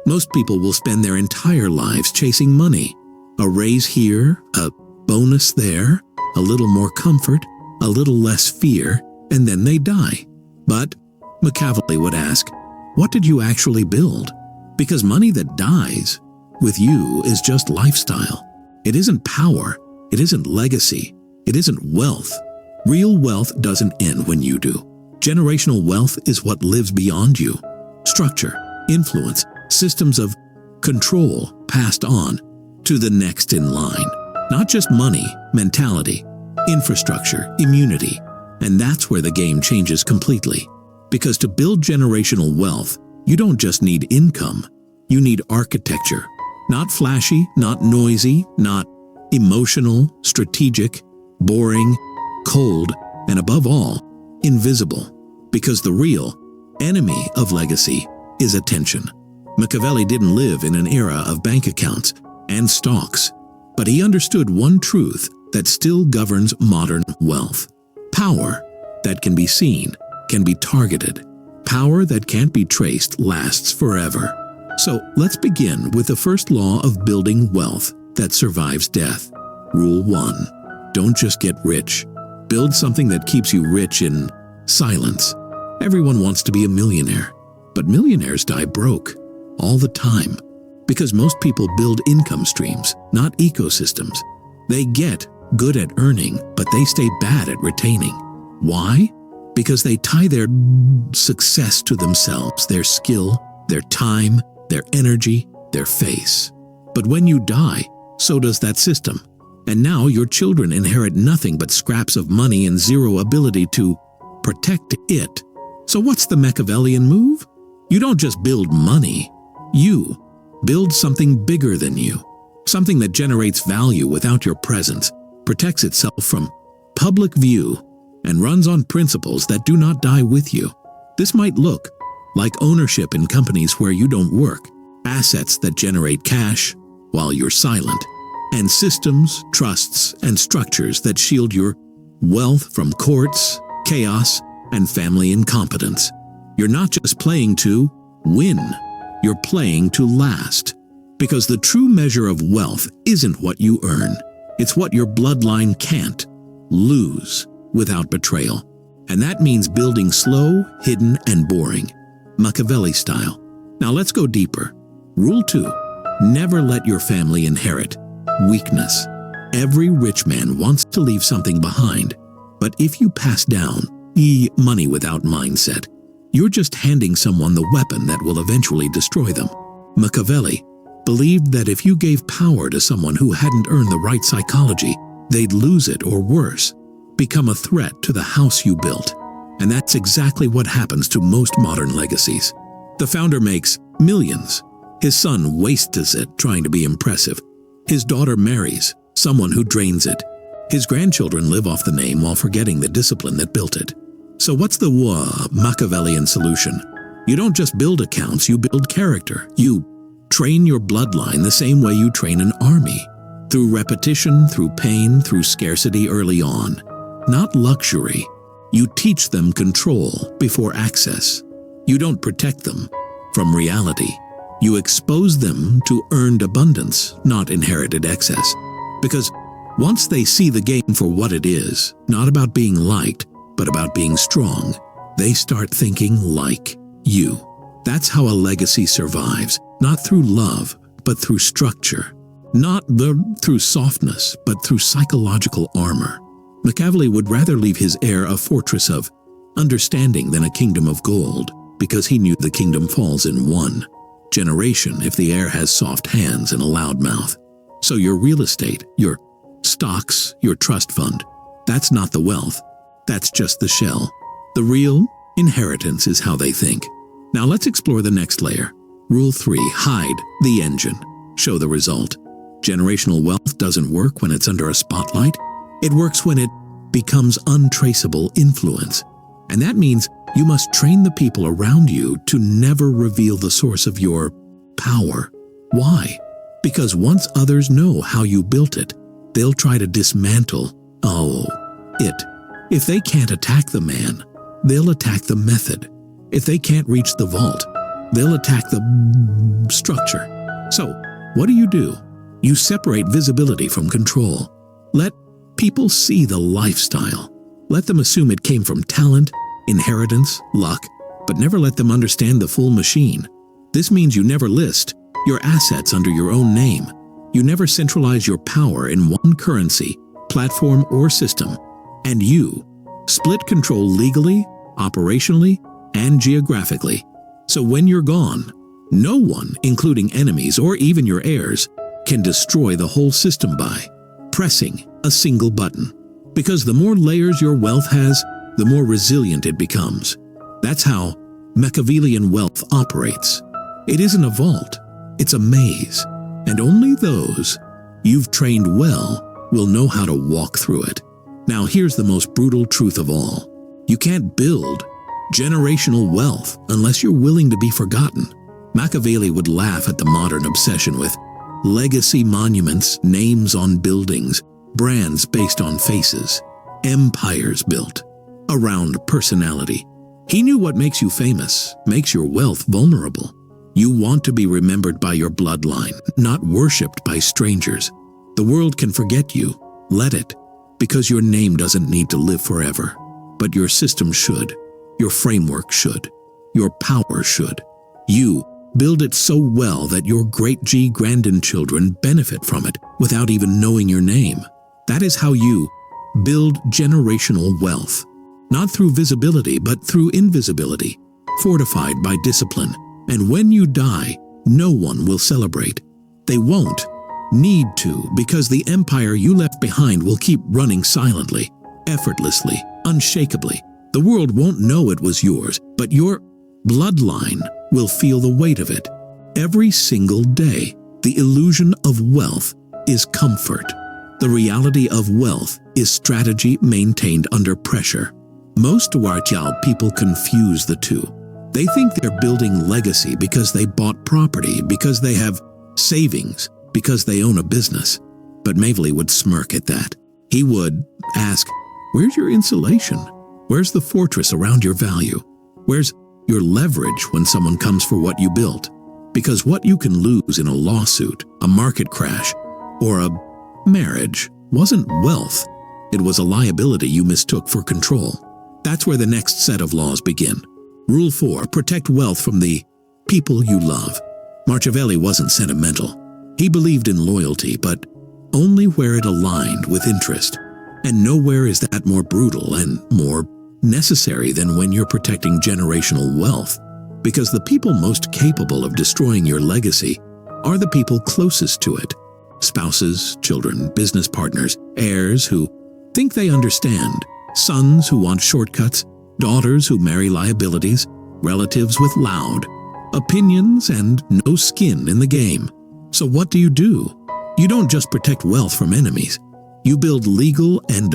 Most people will spend their entire lives chasing money. A raise here, a bonus there, a little more comfort, a little less fear, and then they die. But, Machiavelli would ask, what did you actually build? Because money that dies with you is just lifestyle. It isn't power. It isn't legacy. It isn't wealth. Real wealth doesn't end when you do. Generational wealth is what lives beyond you. Structure, influence, systems of control passed on to the next in line. Not just money, mentality, infrastructure, immunity. And that's where the game changes completely. Because to build generational wealth, you don't just need income. You need architecture. Not flashy, not noisy, not emotional, strategic, boring, cold, and above all, invisible. Because the real enemy of legacy is attention. Machiavelli didn't live in an era of bank accounts and stocks, but he understood one truth that still governs modern wealth. Power that can be seen, can be targeted. Power that can't be traced lasts forever. So let's begin with the first law of building wealth that survives death. Rule 1. Don't just get rich. Build something that keeps you rich in silence. Everyone wants to be a millionaire, but millionaires die broke all the time because most people build income streams, not ecosystems. They get good at earning, but they stay bad at retaining. Why? Because they tie their success to themselves, their skill, their time, their energy, their face. But when you die, so does that system. And now your children inherit nothing but scraps of money and zero ability to protect it. So what's the Machiavellian move? You don't just build money. You build something bigger than you. Something that generates value without your presence, protects itself from public view, and runs on principles that do not die with you. This might look like ownership in companies where you don't work, assets that generate cash while you're silent, and systems, trusts, and structures that shield your wealth from courts, chaos, and family incompetence. You're not just playing to win, you're playing to last. Because the true measure of wealth isn't what you earn, it's what your bloodline can't lose without betrayal. And that means building slow, hidden, and boring, Machiavelli style. Now let's go deeper. Rule 2. Never let your family inherit weakness. Every rich man wants to leave something behind, but if you pass down money without mindset, you're just handing someone the weapon that will eventually destroy them. Machiavelli believed that if you gave power to someone who hadn't earned the right psychology, they'd lose it or worse, become a threat to the house you built. And that's exactly what happens to most modern legacies. The founder makes millions. His son wastes it trying to be impressive. His daughter marries someone who drains it. His grandchildren live off the name while forgetting the discipline that built it. So what's the Machiavellian solution? You don't just build accounts, you build character. You train your bloodline the same way you train an army. Through repetition, through pain, through scarcity early on. Not luxury. You teach them control before access. You don't protect them from reality. You expose them to earned abundance, not inherited excess. Because once they see the game for what it is, not about being liked, but about being strong, they start thinking like you. That's how a legacy survives, not through love, but through structure. Not through softness, but through psychological armor. Machiavelli would rather leave his heir a fortress of understanding than a kingdom of gold, because he knew the kingdom falls in one generation if the heir has soft hands and a loud mouth. So your real estate, your stocks, your trust fund, that's not the wealth. That's just the shell. The real inheritance is how they think. Now let's explore the next layer. Rule 3. Hide the engine. Show the result. Generational wealth doesn't work when it's under a spotlight. It works when it becomes untraceable influence. And that means you must train the people around you to never reveal the source of your power. Why? Because once others know how you built it, they'll try to dismantle it. If they can't attack the man, they'll attack the method. If they can't reach the vault, they'll attack the structure. So, what do? You separate visibility from control. Let people see the lifestyle. Let them assume it came from talent, inheritance, luck, but never let them understand the full machine. This means you never list your assets under your own name. You never centralize your power in one currency, platform, or system. And you split control legally, operationally, and geographically. So when you're gone, no one, including enemies or even your heirs, can destroy the whole system by pressing a single button. Because the more layers your wealth has, the more resilient it becomes. That's how Machiavellian wealth operates. It isn't a vault, it's a maze. And only those you've trained well will know how to walk through it. Now here's the most brutal truth of all. You can't build generational wealth unless you're willing to be forgotten. Machiavelli would laugh at the modern obsession with legacy monuments, names on buildings, brands based on faces, empires built around personality. He knew what makes you famous, makes your wealth vulnerable. You want to be remembered by your bloodline, not worshipped by strangers. The world can forget you. Let it, because your name doesn't need to live forever. But your system should. Your framework should. Your power should. You build it so well that your great-grandchildren benefit from it without even knowing your name. That is how you build generational wealth. Not through visibility, but through invisibility, fortified by discipline. And when you die, no one will celebrate. They won't need to, because the empire you left behind will keep running silently, effortlessly, unshakably. The world won't know it was yours, but your bloodline will feel the weight of it. Every single day, the illusion of wealth is comfort. The reality of wealth is strategy maintained under pressure. Most Warchial people confuse the two. They think they're building legacy because they bought property, because they have savings, because they own a business. But Machiavelli would smirk at that. He would ask, where's your insulation? Where's the fortress around your value? Where's your leverage when someone comes for what you built? Because what you can lose in a lawsuit, a market crash, or a marriage wasn't wealth. It was a liability you mistook for control. That's where the next set of laws begin. Rule 4, protect wealth from the people you love. Machiavelli wasn't sentimental. He believed in loyalty, but only where it aligned with interest. And nowhere is that more brutal and more necessary than when you're protecting generational wealth. Because the people most capable of destroying your legacy are the people closest to it. Spouses, children, business partners, heirs who think they understand, sons who want shortcuts, daughters who marry liabilities, relatives with loud opinions and no skin in the game. So what do? You don't just protect wealth from enemies. You build legal and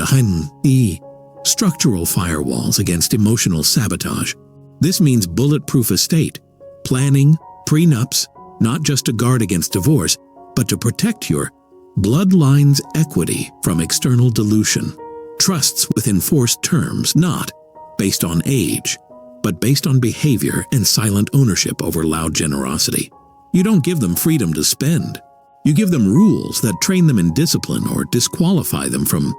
structural firewalls against emotional sabotage. This means bulletproof estate, planning, prenups, not just to guard against divorce, but to protect your bloodline's equity from external dilution. Trusts with enforced terms, not based on age, but based on behavior and silent ownership over loud generosity. You don't give them freedom to spend. You give them rules that train them in discipline or disqualify them from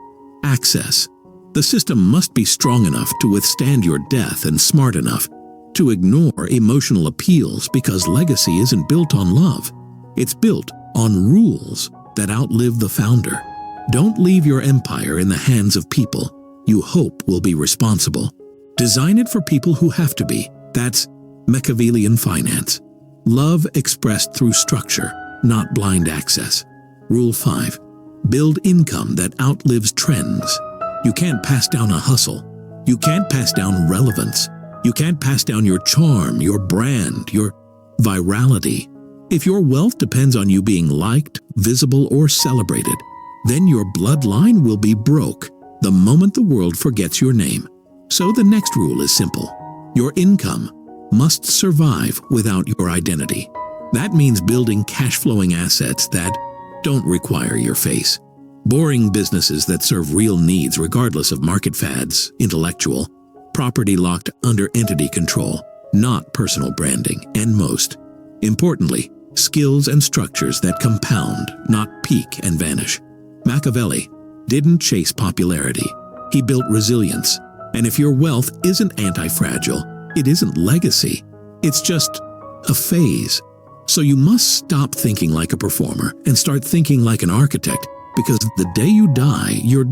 access. The system must be strong enough to withstand your death and smart enough to ignore emotional appeals, because legacy isn't built on love. It's built on rules that outlive the founder. Don't leave your empire in the hands of people you hope will be responsible. Design it for people who have to be. That's Machiavellian finance. Love expressed through structure, not blind access. Rule 5. Build income that outlives trends. You can't pass down a hustle. You can't pass down relevance. You can't pass down your charm, your brand, your virality. If your wealth depends on you being liked, visible, or celebrated, then your bloodline will be broke the moment the world forgets your name. So the next rule is simple. Your income must survive without your identity. That means building cash-flowing assets that don't require your face. Boring businesses that serve real needs regardless of market fads, intellectual, property locked under entity control. not personal branding, and most importantly, skills and structures that compound, not peak and vanish. Machiavelli didn't chase popularity. He built resilience. And if your wealth isn't anti-fragile, it isn't legacy. It's just a phase. So you must stop thinking like a performer and start thinking like an architect, because the day you die, your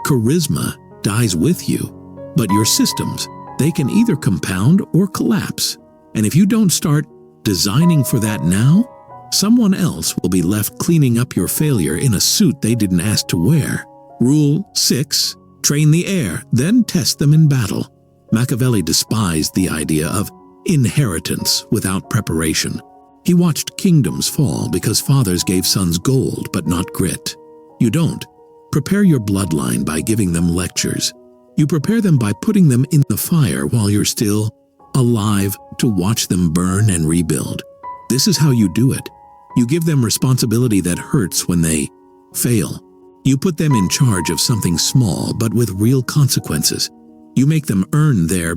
charisma dies with you. But your systems, they can either compound or collapse. And if you don't start designing for that now, someone else will be left cleaning up your failure in a suit they didn't ask to wear. Rule 6. Train the air, then test them in battle. Machiavelli despised the idea of inheritance without preparation. He watched kingdoms fall because fathers gave sons gold but not grit. You don't. Prepare your bloodline by giving them lectures. You prepare them by putting them in the fire while you're still alive to watch them burn and rebuild. This is how you do it. You give them responsibility that hurts when they fail. You put them in charge of something small but with real consequences. You make them earn their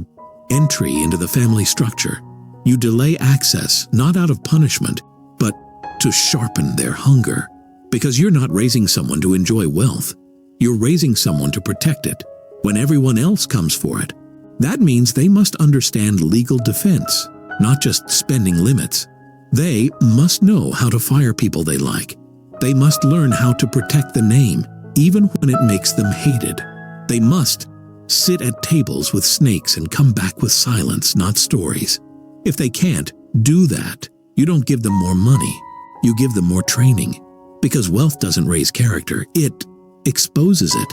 entry into the family structure. You delay access, not out of punishment, but to sharpen their hunger. Because you're not raising someone to enjoy wealth. You're raising someone to protect it when everyone else comes for it. That means they must understand legal defense, not just spending limits. They must know how to fire people they like. They must learn how to protect the name, even when it makes them hated. They must sit at tables with snakes and come back with silence, not stories. If they can't do that, you don't give them more money. You give them more training. Because wealth doesn't raise character, it exposes it.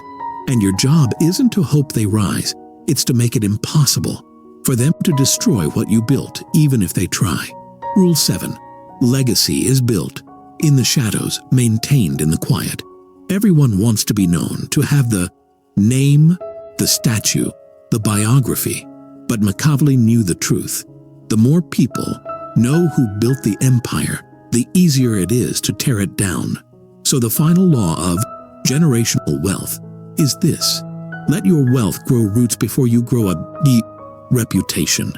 And your job isn't to hope they rise, it's to make it impossible for them to destroy what you built, even if they try. Rule 7. Legacy is built in the shadows, maintained in the quiet. Everyone wants to be known, to have the name, the statue, the biography. But Machiavelli knew the truth. The more people know who built the empire, the easier it is to tear it down. So the final law of generational wealth is this: let your wealth grow roots before you grow a deep reputation.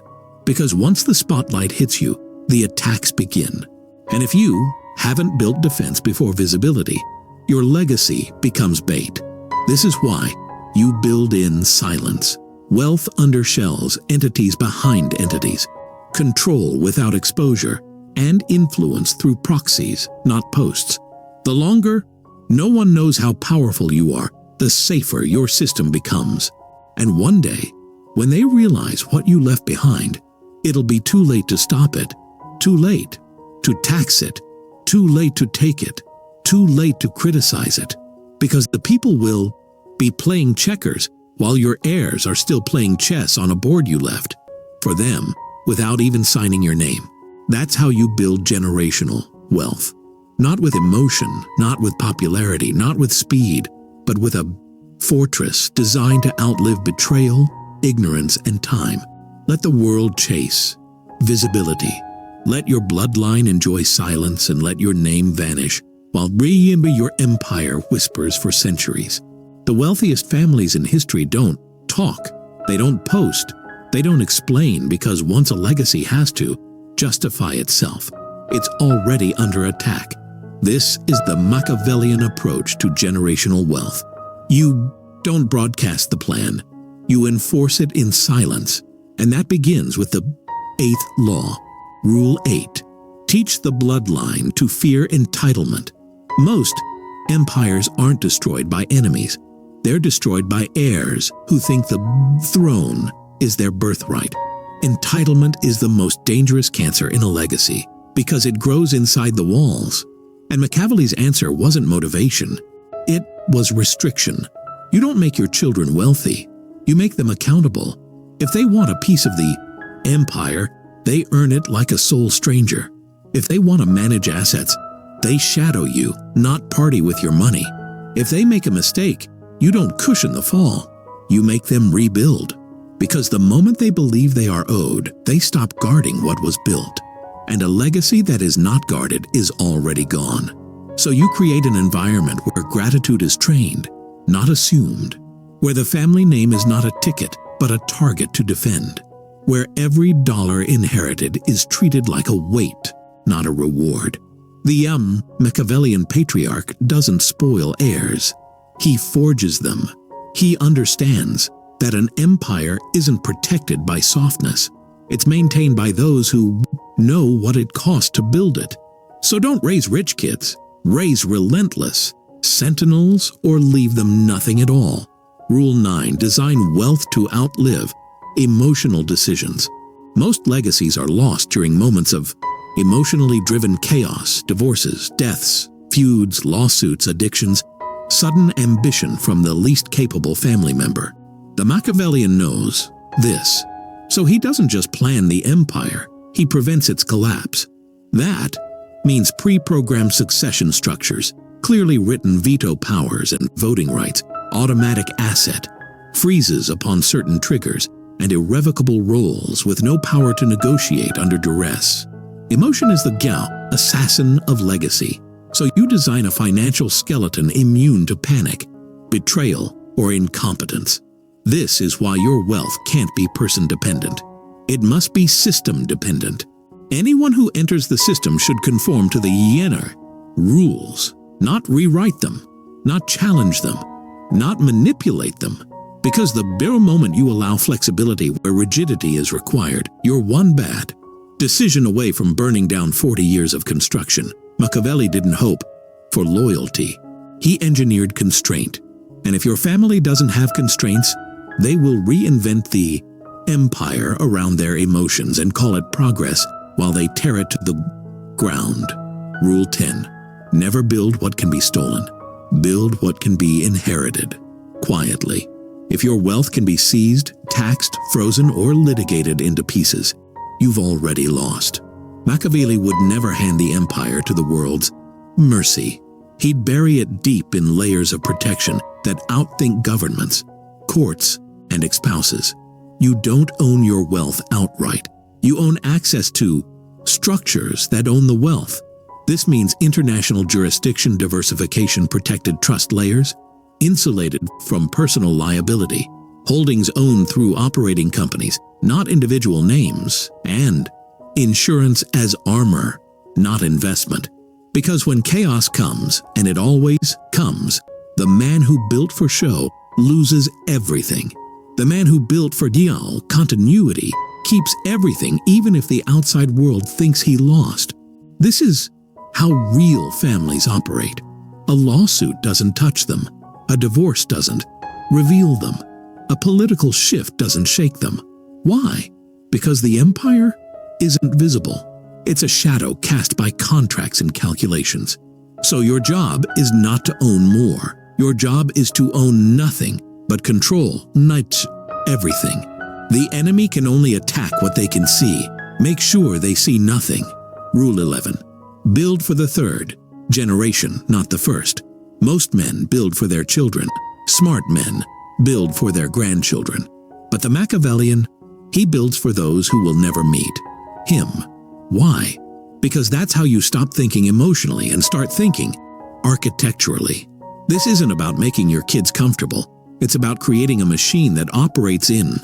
Because once the spotlight hits you, the attacks begin. And if you haven't built defense before visibility, your legacy becomes bait. This is why you build in silence. Wealth under shells, entities behind entities. Control without exposure, and influence through proxies, not posts. The longer no one knows how powerful you are, the safer your system becomes. And one day, when they realize what you left behind, it'll be too late to stop it, too late to tax it, too late to take it, too late to criticize it, because the people will be playing checkers while your heirs are still playing chess on a board you left for them without even signing your name. That's how you build generational wealth. Not with emotion, not with popularity, not with speed, but with a fortress designed to outlive betrayal, ignorance, and time. Let the world chase visibility. Let your bloodline enjoy silence and let your name vanish while your empire whispers for centuries. The wealthiest families in history don't talk, they don't post, they don't explain, because once a legacy has to justify itself, it's already under attack. This is the Machiavellian approach to generational wealth. You don't broadcast the plan, you enforce it in silence, and that begins with the 8th law. Rule 8. Teach the bloodline to fear entitlement. Most empires aren't destroyed by enemies. They're destroyed by heirs who think the throne is their birthright. Entitlement is the most dangerous cancer in a legacy because it grows inside the walls. And Machiavelli's answer wasn't motivation. It was restriction. You don't make your children wealthy. You make them accountable. If they want a piece of the empire, they earn it like a sole stranger. If they want to manage assets, they shadow you, not party with your money. If they make a mistake, you don't cushion the fall. You make them rebuild. Because the moment they believe they are owed, they stop guarding what was built. And a legacy that is not guarded is already gone. So you create an environment where gratitude is trained, not assumed. Where the family name is not a ticket, but a target to defend. where every dollar inherited is treated like a weight, not a reward. The Machiavellian patriarch doesn't spoil heirs. He forges them. He understands that an empire isn't protected by softness. It's maintained by those who know what it costs to build it. So don't raise rich kids. Raise relentless sentinels or leave them nothing at all. Rule 9. Design wealth to outlive emotional decisions. Most legacies are lost during moments of emotionally driven chaos, divorces, deaths, feuds, lawsuits, addictions, sudden ambition from the least capable family member. The Machiavellian knows this, so he doesn't just plan the empire, he prevents its collapse. That means pre-programmed succession structures, clearly written veto powers and voting rights, automatic asset, freezes upon certain triggers, and irrevocable roles with no power to negotiate under duress. Emotion is the assassin of legacy, so you design a financial skeleton immune to panic, betrayal, or incompetence. This is why your wealth can't be person-dependent. It must be system-dependent. Anyone who enters the system should conform to the Jenner rules, not rewrite them, not challenge them, not manipulate them. Because the bare moment you allow flexibility where rigidity is required, you're one bad decision away from burning down 40 years of construction. Machiavelli didn't hope for loyalty. He engineered constraint. And if your family doesn't have constraints, they will reinvent the empire around their emotions and call it progress while they tear it to the ground. Rule 10. Never build what can be stolen. Build what can be inherited. Quietly. If your wealth can be seized, taxed, frozen, or litigated into pieces, you've already lost. Machiavelli would never hand the empire to the world's mercy. He'd bury it deep in layers of protection that outthink governments, courts, and spouses. You don't own your wealth outright. You own access to structures that own the wealth. This means international jurisdiction diversification, protected trust layers, insulated from personal liability, holdings owned through operating companies, not individual names, and insurance as armor, not investment. Because when chaos comes, and it always comes, the man who built for show loses everything. The man who built for continuity keeps everything, even if the outside world thinks he lost. This is how real families operate. A lawsuit doesn't touch them. A divorce doesn't reveal them. A political shift doesn't shake them. Why? Because the empire isn't visible. It's a shadow cast by contracts and calculations. So your job is not to own more. Your job is to own nothing, but control everything. The enemy can only attack what they can see. Make sure they see nothing. Rule 11. Build for the third generation, not the first. Most men build for their children. Smart men build for their grandchildren. But the Machiavellian, he builds for those who will never meet him. Why? Because that's how you stop thinking emotionally and start thinking architecturally. This isn't about making your kids comfortable. It's about creating a machine that operates in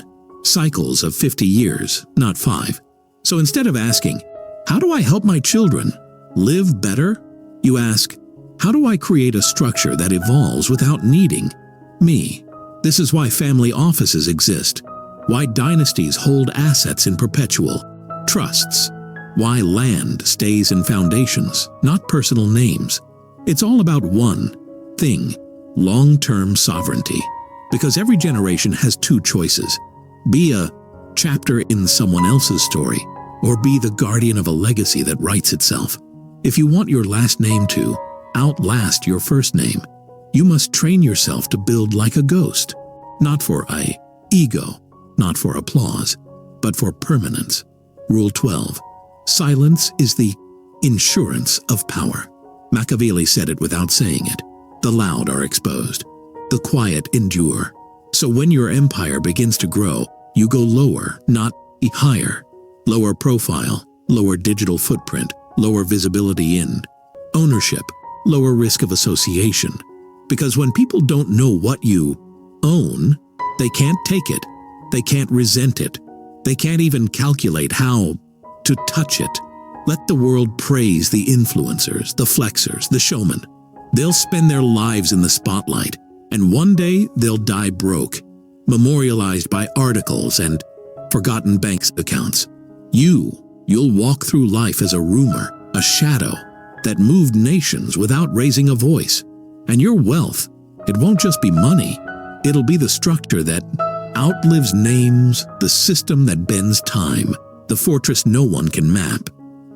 cycles of 50 years, not 5. So instead of asking, how do I help my children live better? You ask, how do I create a structure that evolves without needing me? This is why family offices exist, why dynasties hold assets in perpetual trusts, why land stays in foundations, not personal names. It's all about one thing, long-term sovereignty. Because every generation has 2 choices. Be a chapter in someone else's story, or be the guardian of a legacy that writes itself. If you want your last name to outlast your first name, you must train yourself to build like a ghost, not for ego, not for applause, but for permanence. Rule 12. Silence is the insurance of power. Machiavelli said it without saying it. The loud are exposed. The quiet endure. So when your empire begins to grow, you go lower, not higher. Lower profile, lower digital footprint, lower visibility in ownership, lower risk of association. Because when people don't know what you own, they can't take it. They can't resent it. They can't even calculate how to touch it. Let the world praise the influencers, the flexers, the showmen. They'll spend their lives in the spotlight, and one day they'll die broke, memorialized by articles and forgotten bank accounts. You'll walk through life as a rumor, a shadow that moved nations without raising a voice. And your wealth, it won't just be money. It'll be the structure that outlives names, the system that bends time, the fortress no one can map.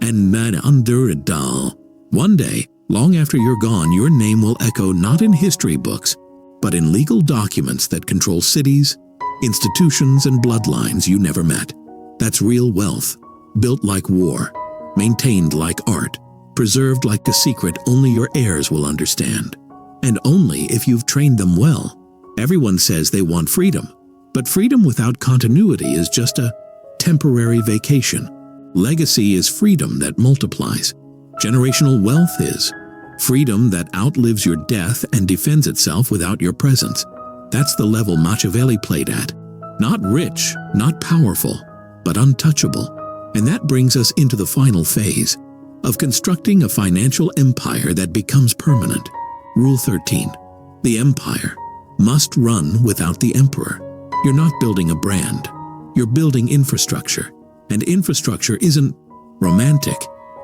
And under it all, one day, long after you're gone, your name will echo not in history books, but in legal documents that control cities, institutions, and bloodlines you never met. That's real wealth, built like war, maintained like art, preserved like a secret only your heirs will understand. And only if you've trained them well. Everyone says they want freedom, but freedom without continuity is just a temporary vacation. Legacy is freedom that multiplies. Generational wealth is freedom that outlives your death and defends itself without your presence. That's the level Machiavelli played at. Not rich, not powerful, but untouchable. And that brings us into the final phase of constructing a financial empire that becomes permanent. Rule 13. The empire must run without the emperor. You're not building a brand. You're building infrastructure. And infrastructure isn't romantic.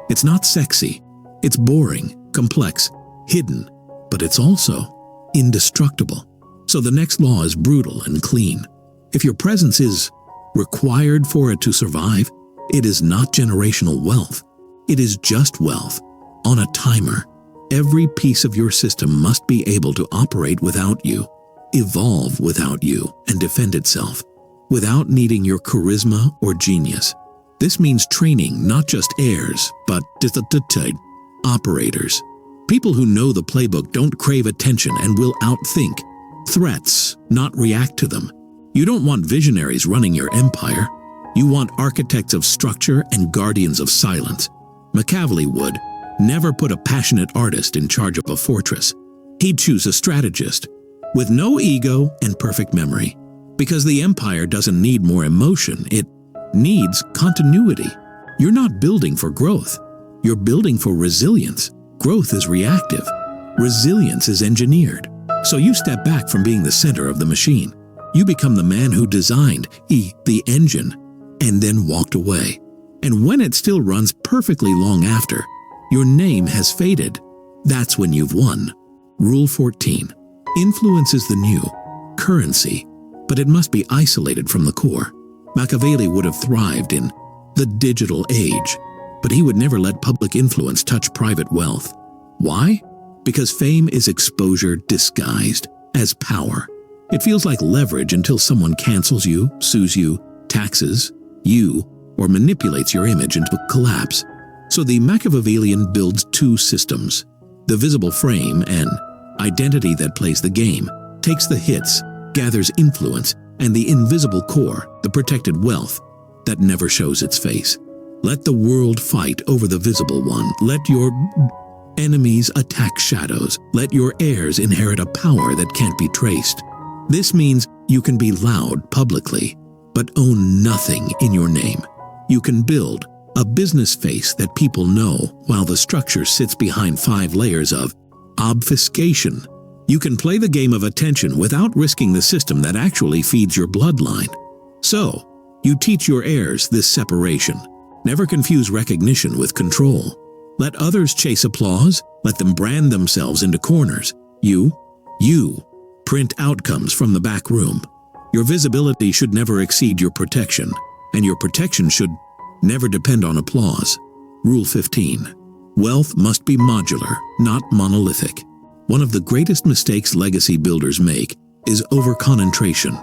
It's not sexy. It's boring, complex, hidden, but it's also indestructible. So the next law is brutal and clean. If your presence is required for it to survive, it is not generational wealth. It is just wealth on a timer. Every piece of your system must be able to operate without you, evolve without you, and defend itself, without needing your charisma or genius. This means training not just heirs, but operators. People who know the playbook don't crave attention and will outthink threats, not react to them. You don't want visionaries running your empire. You want architects of structure and guardians of silence. Machiavelli would never put a passionate artist in charge of a fortress. He'd choose a strategist with no ego and perfect memory. Because the empire doesn't need more emotion, it needs continuity. You're not building for growth. You're building for resilience. Growth is reactive. Resilience is engineered. So you step back from being the center of the machine. You become the man who designed the engine and then walked away. And when it still runs perfectly long after, your name has faded. That's when you've won. Rule 14. Influence is the new currency, but it must be isolated from the core. Machiavelli would have thrived in the digital age, but he would never let public influence touch private wealth. Why? Because fame is exposure disguised as power. It feels like leverage until someone cancels you, sues you, taxes you, or manipulates your image into collapse. So the Machiavellian builds two systems. The visible frame and identity that plays the game takes the hits, gathers influence, and the invisible core, the protected wealth that never shows its face. Let the world fight over the visible one. Let your enemies attack shadows. Let your heirs inherit a power that can't be traced. This means you can be loud publicly, but own nothing in your name. You can build a business face that people know while the structure sits behind 5 layers of obfuscation. You can play the game of attention without risking the system that actually feeds your bloodline. So, you teach your heirs this separation. Never confuse recognition with control. Let others chase applause. Let them brand themselves into corners. You print outcomes from the back room. Your visibility should never exceed your protection, and your protection should never depend on applause. Rule 15. Wealth must be modular, not monolithic. One of the greatest mistakes legacy builders make is over-concentration.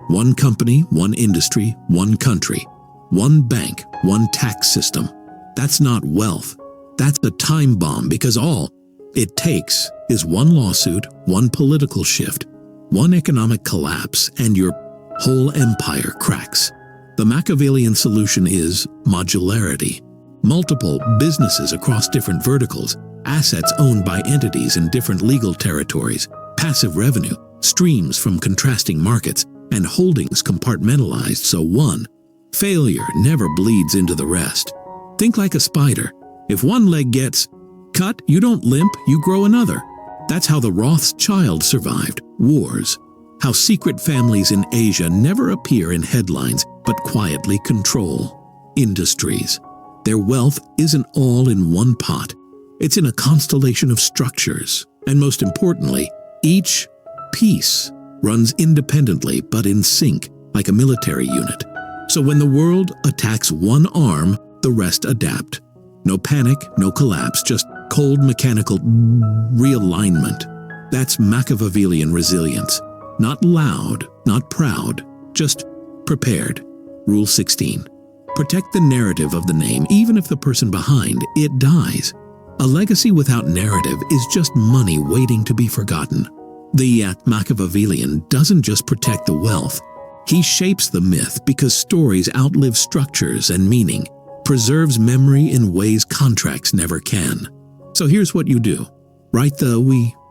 One company, one industry, one country, one bank, one tax system. That's not wealth. That's a time bomb, because all it takes is one lawsuit, one political shift, one economic collapse, and your whole empire cracks. The Machiavellian solution is modularity. Multiple businesses across different verticals, assets owned by entities in different legal territories, passive revenue, streams from contrasting markets, and holdings compartmentalized so one Failure never bleeds into the rest. Think like a spider. If one leg gets cut, you don't limp, you grow another. That's how the Rothschild survived wars. How secret families in Asia never appear in headlines but quietly control industries. Their wealth isn't all in one pot. It's in a constellation of structures. And most importantly, each piece runs independently but in sync, like a military unit. So when the world attacks one arm, the rest adapt. No panic, no collapse, just cold mechanical realignment. That's Machiavellian resilience. Not loud, not proud, just prepared. Rule 16. Protect the narrative of the name, even if the person behind it dies. A legacy without narrative is just money waiting to be forgotten. The Machiavellian doesn't just protect the wealth. He shapes the myth because stories outlive structures and meaning, preserves memory in ways contracts never can. So here's what you do. Write the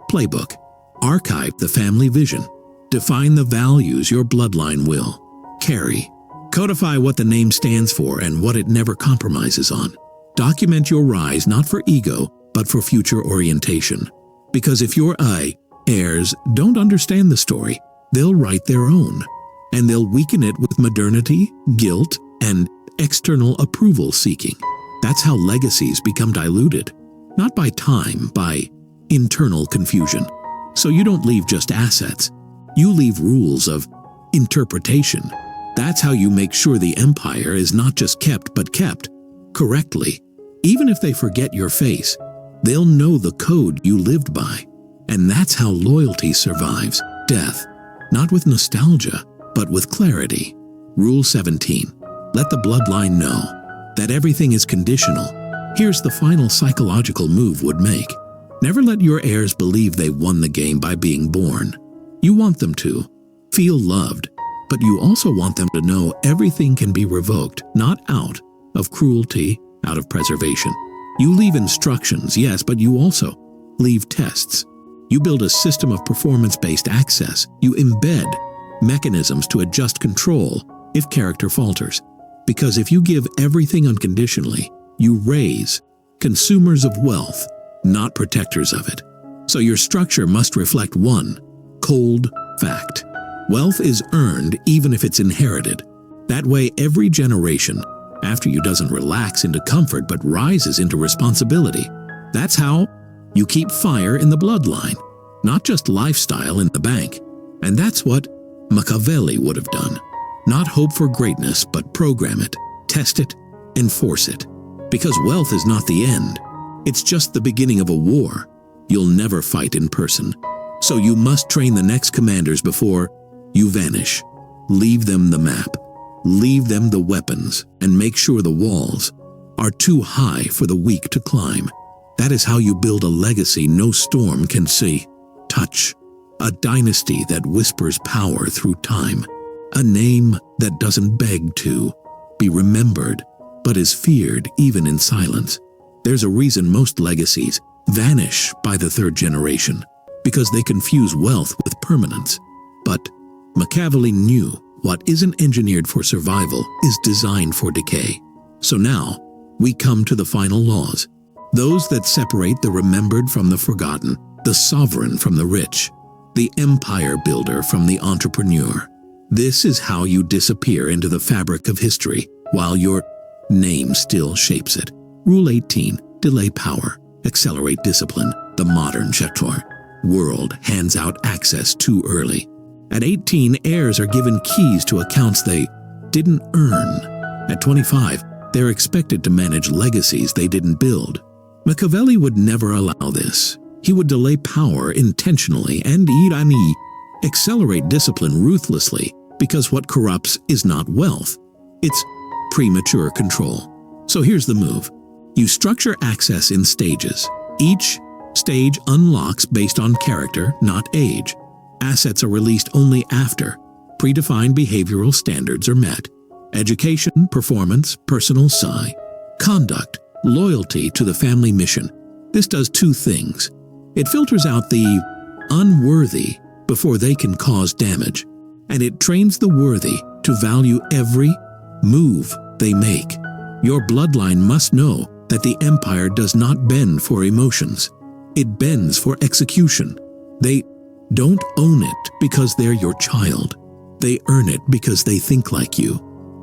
playbook. Archive the family vision. Define the values your bloodline will carry. Codify what the name stands for and what it never compromises on. Document your rise not for ego, but for future orientation. Because if your heirs don't understand the story, they'll write their own. And they'll weaken it with modernity, guilt, and external approval seeking. That's how legacies become diluted. Not by time, by internal confusion. So you don't leave just assets. You leave rules of interpretation. That's how you make sure the empire is not just kept, but kept correctly. Even if they forget your face, they'll know the code you lived by. And that's how loyalty survives death, not with nostalgia, but with clarity. Rule 17. Let the bloodline know that everything is conditional. Here's the final psychological move would make. Never let your heirs believe they won the game by being born. You want them to feel loved, but you also want them to know everything can be revoked, not out of cruelty, out of preservation. You leave instructions, yes, but you also leave tests. You build a system of performance-based access. You embed mechanisms to adjust control if character falters. Because if you give everything unconditionally, you raise consumers of wealth, not protectors of it. So your structure must reflect one cold fact. Wealth is earned even if it's inherited. That way, every generation after you doesn't relax into comfort but rises into responsibility. That's how you keep fire in the bloodline, not just lifestyle in the bank. And that's what Machiavelli would have done. Not hope for greatness, but program it, test it, enforce it. Because wealth is not the end. It's just the beginning of a war. You'll never fight in person. So you must train the next commanders before you vanish. Leave them the map. Leave them the weapons, and make sure the walls are too high for the weak to climb. That is how you build a legacy no storm can see, touch. A dynasty that whispers power through time. A name that doesn't beg to be remembered, but is feared even in silence. There's a reason most legacies vanish by the third generation, because they confuse wealth with permanence. But Machiavelli knew what isn't engineered for survival is designed for decay. So now, we come to the final laws. Those that separate the remembered from the forgotten, the sovereign from the rich, the empire builder from the entrepreneur. This is how you disappear into the fabric of history while your name still shapes it. Rule 18. Delay power. Accelerate discipline. The modern Chateau world hands out access too early. At 18, heirs are given keys to accounts they didn't earn. At 25, they're expected to manage legacies they didn't build. Machiavelli would never allow this. He would delay power intentionally and accelerate discipline ruthlessly, because what corrupts is not wealth. It's premature control. So here's the move. You structure access in stages. Each stage unlocks based on character, not age. Assets are released only after predefined behavioral standards are met. Education, performance, personal conduct, loyalty to the family mission. This does two things. It filters out the unworthy before they can cause damage, and it trains the worthy to value every move they make. Your bloodline must know that the empire does not bend for emotions. It bends for execution. They don't own it because they're your child. They earn it because they think like you.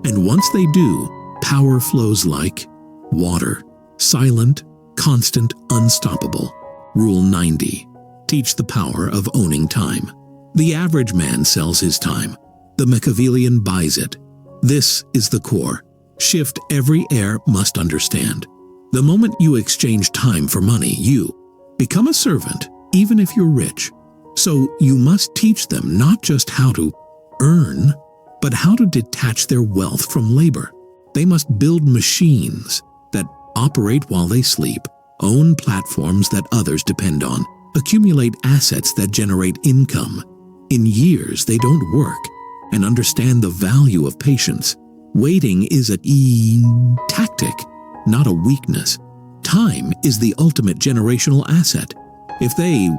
And once they do, power flows like water, silent, constant, unstoppable. Rule 90. Teach the power of owning time. The average man sells his time. The Machiavellian buys it. This is the core. Shift every heir must understand. The moment you exchange time for money, you become a servant, even if you're rich. So you must teach them not just how to earn, but how to detach their wealth from labor. They must build machines that operate while they sleep, own platforms that others depend on, accumulate assets that generate income. In years they don't work, and understand the value of patience. Waiting is a tactic, not a weakness. Time is the ultimate generational asset. If they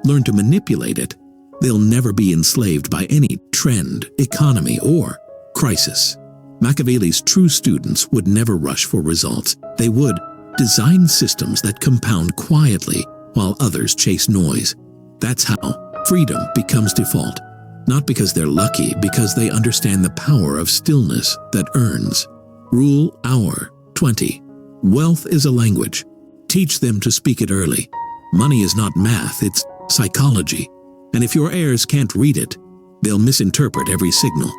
learn to manipulate it, they'll never be enslaved by any trend, economy, or crisis. Machiavelli's true students would never rush for results. They would design systems that compound quietly while others chase noise. That's how freedom becomes default. Not because they're lucky, because they understand the power of stillness that earns. Rule Hour 20. Wealth is a language. Teach them to speak it early. Money is not math, it's psychology. And if your heirs can't read it, they'll misinterpret every signal.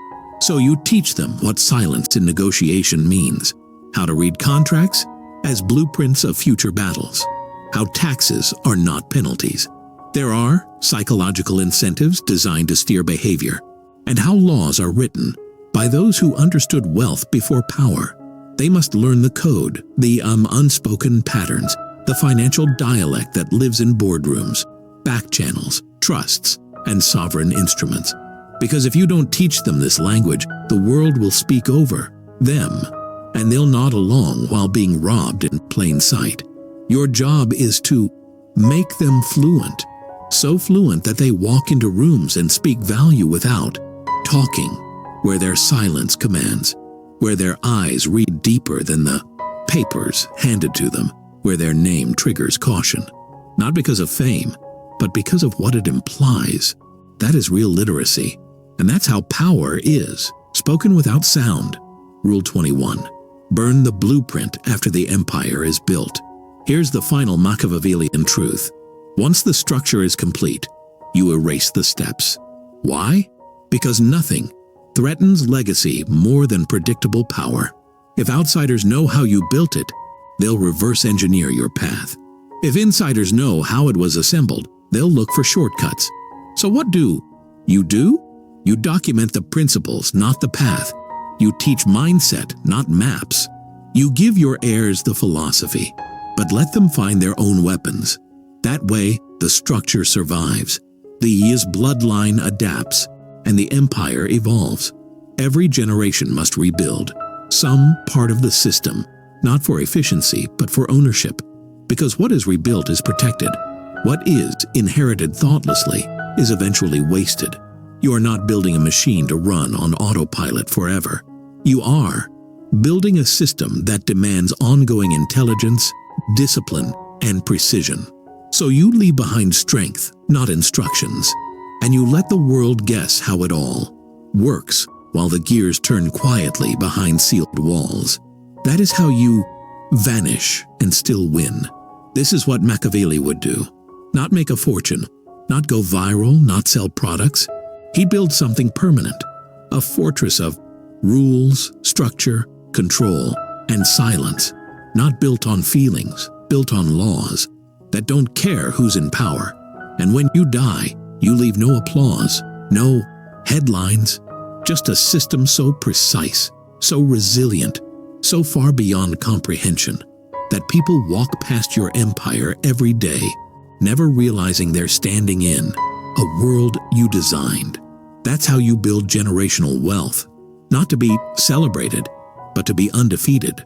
So you teach them what silence in negotiation means, how to read contracts as blueprints of future battles, how taxes are not penalties. There are psychological incentives designed to steer behavior, and how laws are written by those who understood wealth before power. They must learn the code, the unspoken patterns, the financial dialect that lives in boardrooms, back channels, trusts, and sovereign instruments. Because if you don't teach them this language, the world will speak over them, and they'll nod along while being robbed in plain sight. Your job is to make them fluent, so fluent that they walk into rooms and speak value without talking, where their silence commands, where their eyes read deeper than the papers handed to them, where their name triggers caution, not because of fame, but because of what it implies. That is real literacy, and that's how power is, spoken without sound. Rule 21. Burn the blueprint after the empire is built. Here's the final Machiavellian truth. Once the structure is complete, you erase the steps. Why? Because nothing threatens legacy more than predictable power. If outsiders know how you built it, they'll reverse engineer your path. If insiders know how it was assembled, they'll look for shortcuts. So what do? You document the principles, not the path. You teach mindset, not maps. You give your heirs the philosophy, but let them find their own weapons. That way, the structure survives. The bloodline adapts, and the empire evolves. Every generation must rebuild some part of the system, not for efficiency, but for ownership. Because what is rebuilt is protected. What is inherited thoughtlessly is eventually wasted. You are not building a machine to run on autopilot forever. You are building a system that demands ongoing intelligence, discipline, and precision. So you leave behind strength, not instructions, and you let the world guess how it all works while the gears turn quietly behind sealed walls. That is how you vanish and still win. This is what Machiavelli would do. Not make a fortune, not go viral, not sell products. He'd build something permanent, a fortress of rules, structure, control, and silence, not built on feelings, built on laws that don't care who's in power. And when you die, you leave no applause, no headlines, just a system so precise, so resilient, so far beyond comprehension, that people walk past your empire every day, never realizing they're standing in a world you designed. That's how you build generational wealth, not to be celebrated, but to be undefeated.